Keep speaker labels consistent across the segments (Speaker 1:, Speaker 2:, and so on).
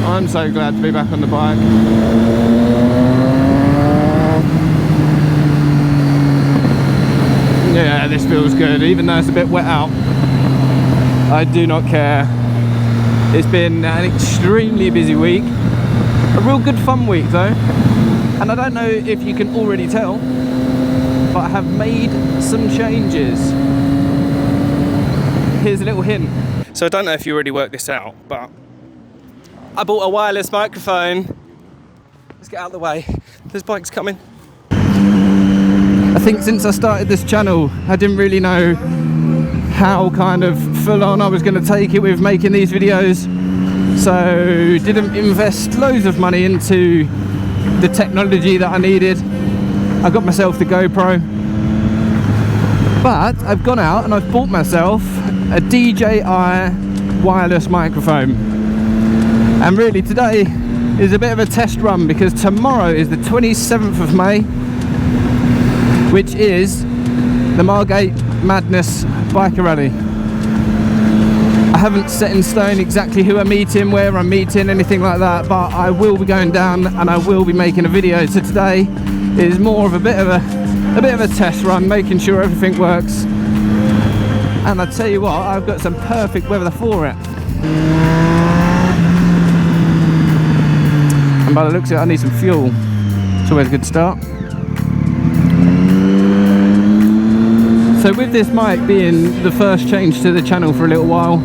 Speaker 1: I'm so glad to be back on the bike. Yeah, this feels good, even though it's a bit wet out. I do not care. It's been an extremely busy week. A real good fun week though. And I don't know if you can already tell, but I have made some changes. Here's a little hint. So I don't know if you already worked this out, but I bought a wireless microphone. Let's get out of the way. There's bikes coming. I think since I started this channel, I didn't really know how kind of full on I was going to take it with making these videos. So didn't invest loads of money into the technology that I needed. I got myself the GoPro. But I've gone out and I've bought myself a DJI wireless microphone. And really today is a bit of a test run because tomorrow is the 27th of May, which is the Margate Madness Biker Rally. I haven't set in stone exactly who I'm meeting, where I'm meeting, anything like that, but I will be going down and I will be making a video. So today is more of a bit of a test run, making sure everything works. And I tell you what, I've got some perfect weather for it. And by the looks of it, I need some fuel. It's always a good start. So with this mic being the first change to the channel for a little while,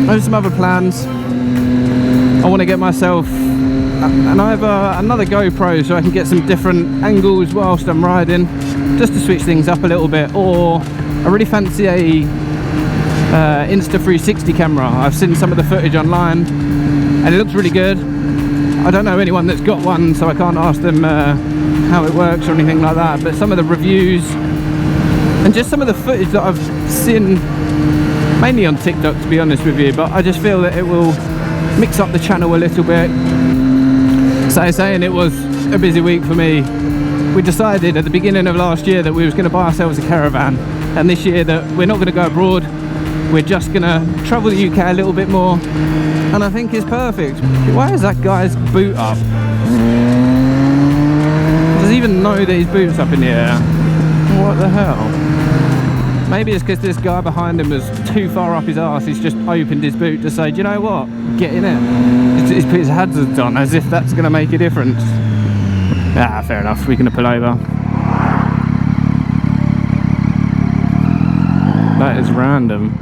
Speaker 1: I have some other plans. I want to get myself another GoPro so I can get some different angles whilst I'm riding, just to switch things up a little bit. Or I really fancy a Insta360 camera. I've seen some of the footage online and it looks really good. I don't know anyone that's got one, so I can't ask them how it works or anything like that, but some of the reviews and just some of the footage that I've seen, mainly on TikTok to be honest with you, but I just feel that it will mix up the channel a little bit. So saying it was a busy week for me, we decided at the beginning of last year that we was going to buy ourselves a caravan, and this year that we're not going to go abroad, we're just going to travel the UK a little bit more, and I think it's perfect. Why is that guy's boot up? Does he even know that his boot's up in the air? What the hell? Maybe it's because this guy behind him was too far up his arse. He's just opened his boot to say, do you know what? Get in it. He's put his hazards on as if that's going to make a difference. Ah, fair enough. We're going to pull over. That is random.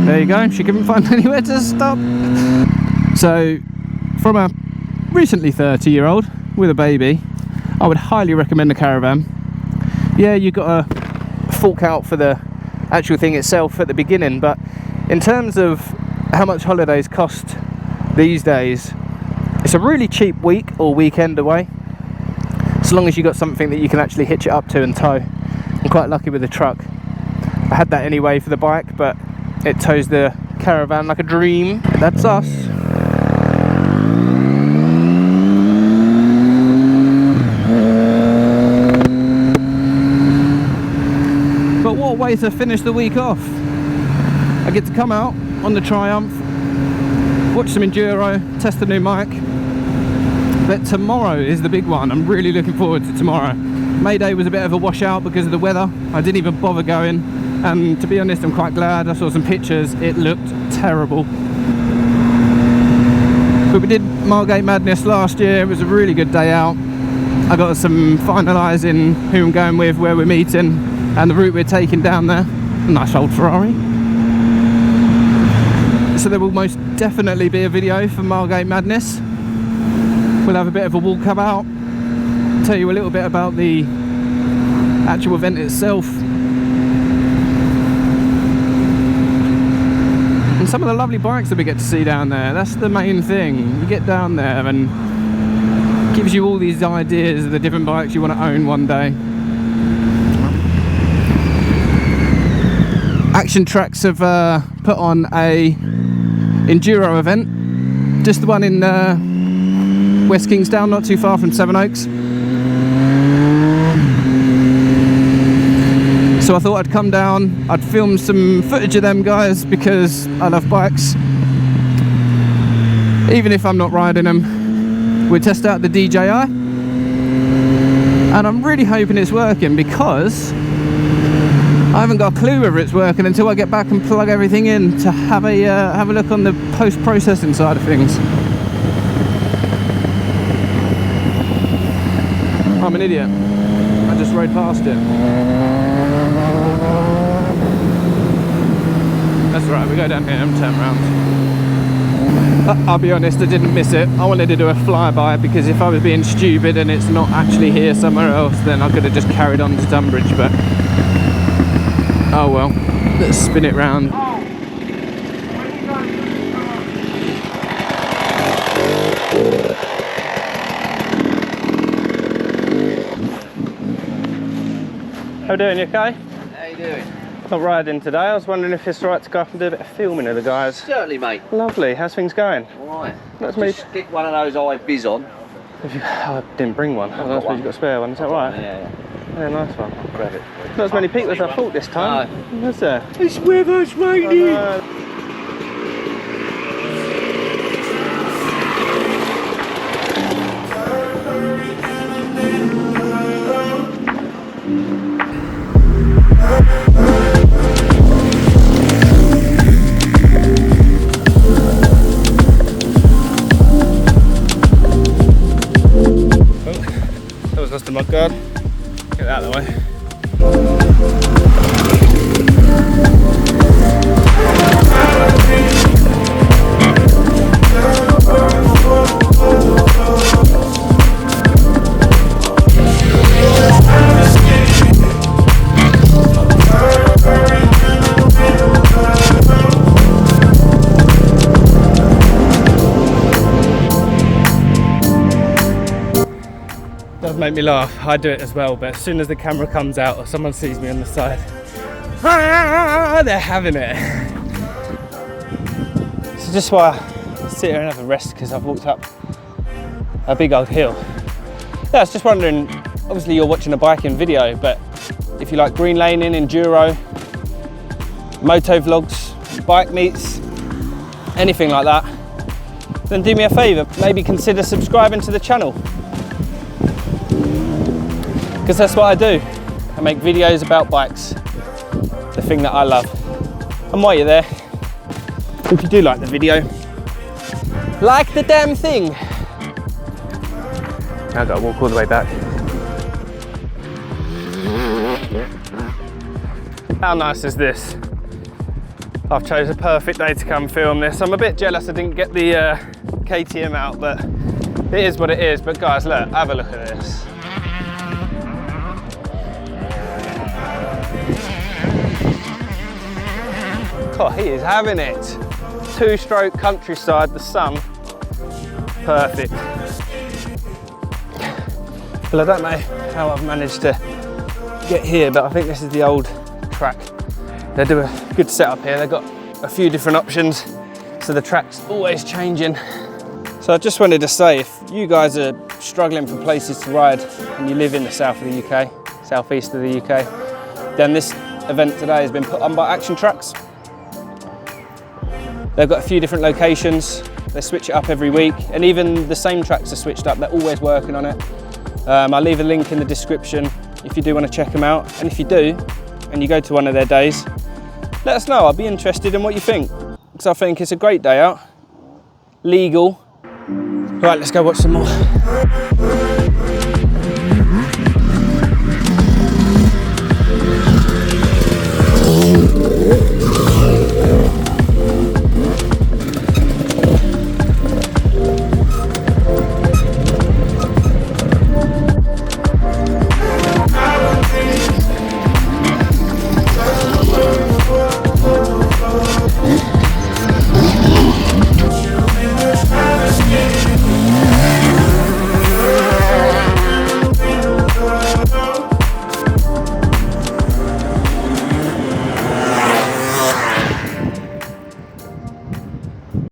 Speaker 1: There you go, she couldn't find anywhere to stop. So, from a recently 30-year-old with a baby, I would highly recommend the caravan. Yeah, you've got to fork out for the actual thing itself at the beginning, but in terms of how much holidays cost these days, it's a really cheap week or weekend away, so long as you've got something that you can actually hitch it up to and tow. I'm quite lucky with the truck. I had that anyway for the bike, but it tows the caravan like a dream. That's us. But what a way to finish the week off. I get to come out on the Triumph, watch some enduro, test the new mic. But tomorrow is the big one. I'm really looking forward to tomorrow. May Day was a bit of a washout because of the weather. I didn't even bother going. And to be honest, I'm quite glad. I saw some pictures, it looked terrible. But we did Margate Madness last year, it was a really good day out. I got some finalising who I'm going with, where we're meeting, and the route we're taking down there. Nice old Ferrari. So there will most definitely be a video for Margate Madness. We'll have a bit of a walk about, tell you a little bit about the actual event itself. some of the lovely bikes that we get to see down there. That's the main thing. You get down there and it gives you all these ideas of the different bikes you want to own one day. Action Trax have put on a enduro event, just the one in West Kingsdown, not too far from Sevenoaks. So I thought I'd come down, I'd film some footage of them guys because I love bikes. Even if I'm not riding them, we'll test out the DJI. And I'm really hoping it's working because I haven't got a clue whether it's working until I get back and plug everything in to have a look on the post-processing side of things. I'm an idiot. I just rode past it. That's right, we go down here and turn around. I'll be honest, I didn't miss it. I wanted to do a flyby because if I was being stupid and it's not actually here somewhere else, then I could have just carried on to Tunbridge, but oh well, let's spin it round. How you doing, you okay?
Speaker 2: How you doing?
Speaker 1: Not riding today. I was wondering if it's right to go up and do a bit of filming of the guys.
Speaker 2: Certainly, mate.
Speaker 1: Lovely. How's things going?
Speaker 2: Alright.
Speaker 1: That's me.
Speaker 2: Stick one of those eye biz on.
Speaker 1: I didn't bring one. I don't suppose you've got a spare one. Is that right?
Speaker 2: Yeah.
Speaker 1: Yeah, nice one.
Speaker 2: Grab it.
Speaker 1: Not as many people as I thought this time.
Speaker 2: No.
Speaker 1: Was there?
Speaker 2: It's with us, matey.
Speaker 1: That was lost the mud guard. Get that out of the way. Does make me laugh. I do it as well, but as soon as the camera comes out or someone sees me on the side, they're having it. So just while I sit here and have a rest because I've walked up a big old hill. Yeah, I was just wondering, obviously you're watching a biking video, but if you like green laning, enduro, motovlogs, bike meets, anything like that, then do me a favour, maybe consider subscribing to the channel. Because that's what I do. I make videos about bikes, the thing that I love. And while you're there, if you do like the video, like the damn thing. Now I've got to walk all the way back. How nice is this? I've chosen a perfect day to come film this. I'm a bit jealous I didn't get the KTM out, but it is what it is. But guys, look, have a look at this. Oh, he is having it. Two-stroke countryside, the sun. Perfect. Well, I don't know how I've managed to get here, but I think this is the old track. They do a good setup here. They've got a few different options, so the track's always changing. So I just wanted to say, if you guys are struggling for places to ride and you live in the south of the UK, southeast of the UK, then this event today has been put on by Action Trax. They've got a few different locations. They switch it up every week, and even the same tracks are switched up. They're always working on it. I'll leave a link in the description if you do want to check them out. And if you do, and you go to one of their days, let us know. I'll be interested in what you think, because I think it's a great day out. Legal. Right, let's go watch some more.